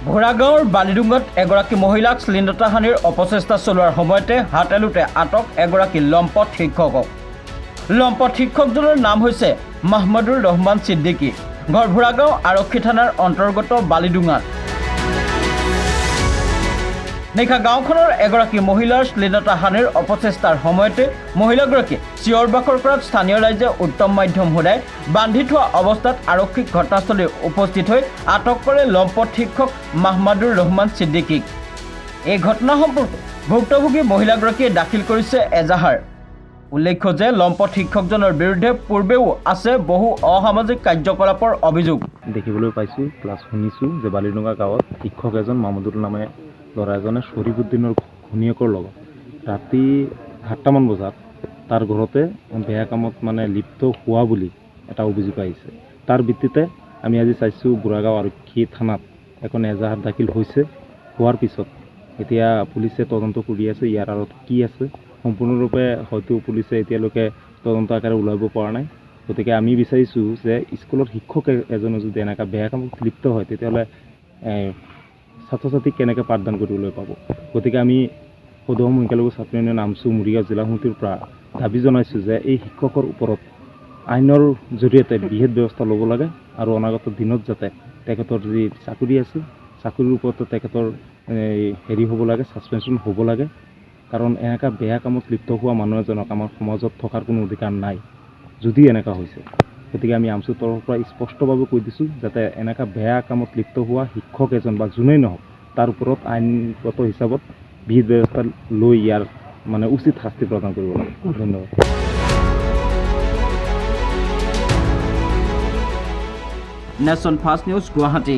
ঘোঁৰাগাঁৱৰ বালিডুঙত এগৰাকী মহিলাক শ্লীলতা হানিৰ অপচেষ্টা চলোৱাৰ সময়তে হাতেলোতে আটক এগৰাকী লম্পট শিক্ষকক। লম্পট শিক্ষকজনৰ নাম হৈছে মাহমুদুৰ ৰহমান ছিদ্দিকী। ঘৰ ঘোঁৰাগাঁও আৰক্ষী থানাৰ অন্তৰ্গত বালিডুঙাত নিশা গাঁওখনৰ এগৰাকী মহিলাৰ শ্লীলতা হানিৰ অপচেষ্টাৰ সময়তে মহিলাগৰাকী চিঞৰ বাখৰ কৰাত স্থানীয় ৰাইজে উত্তম মাধ্যম সোধাই বান্ধি থোৱা অৱস্থাত আৰক্ষীক ঘটনাস্থলীত উপস্থিত হৈ আটক কৰে লম্পট শিক্ষক মাহমুদুৰ ৰহমান ছিদ্দিকীক। এই ঘটনা সম্পৰ্কে ভুক্তভোগী মহিলাগৰাকীয়ে দাখিল কৰিছে এজাহাৰ। উল্লেখ্য যে লম্পট শিক্ষকজনৰ বিৰুদ্ধে পূৰ্বেও আছে বহু অসামাজিক কাৰ্যকলাপৰ অভিযোগ। দেখিবলৈ পাইছোঁ প্লাছ শুনিছোঁ যে বালিডুঙা গাঁৱত শিক্ষক এজন মাহমুদুল নামে ল'ৰা এজনে শ্বৰীফুদ্দিনৰ ঘৈণীয়েকৰ লগত ৰাতি 7টামান বজাত তাৰ ঘৰতে বেয়া কামত লিপ্ত হোৱা বুলি এটা অভিযোগ আহিছে। তাৰ ভিত্তিতে আমি আজি চাইছোঁ বুঢ়াগাঁও আৰক্ষী থানাত এখন এজাহাৰ দাখিল হৈছে। হোৱাৰ পিছত এতিয়া পুলিচে তদন্ত কৰি আছে। ইয়াৰ আঁৰত কি আছে সম্পূৰ্ণৰূপে হয়তো পুলিচে এতিয়ালৈকে তদন্ত আকাৰে ওলাব পৰা নাই। গতিকে আমি বিচাৰিছোঁ যে স্কুলৰ শিক্ষক এজনে যদি এনেকুৱা বেয়া কামত লিপ্ত হয় তেতিয়াহ'লে ছাত্ৰ ছাত্ৰীক কেনেকৈ পাঠদান কৰিবলৈ পাব। গতিকে আমি সদৌ অসম সংখ্যালঘু ছাত্ৰ ইউনিয়ন নামচু মৰিগাঁও জিলা সমিতিৰ পৰা দাবী জনাইছোঁ যে এই শিক্ষকৰ ওপৰত আইনৰ জৰিয়তে বিহিত ব্যৱস্থা ল'ব লাগে আৰু অনাগত দিনত যাতে তেখেতৰ যি চাকৰি আছে চাকৰিৰ ওপৰতো তেখেতৰ হেৰি হ'ব লাগে, ছাছপেনশ্যন হ'ব লাগে। কাৰণ এনেকুৱা বেয়া কামত লিপ্ত হোৱা মানুহ এজনক আমাৰ সমাজত থকাৰ কোনো অধিকাৰ নাই যদি এনেকুৱা হৈছে। গতিকে আমি আমচুৰ তৰফৰ পৰা স্পষ্টভাৱে কৈ দিছোঁ যাতে এনেকুৱা বেয়া কামত লিপ্ত হোৱা শিক্ষক এজন বা যোনেই নহওক তাৰ ওপৰত আইনগত হিচাপত বিহিত ব্যৱস্থা লৈ ইয়াৰ উচিত শাস্তি প্ৰদান কৰিব লাগে। ধন্যবাদ। Nation first news Guwahati.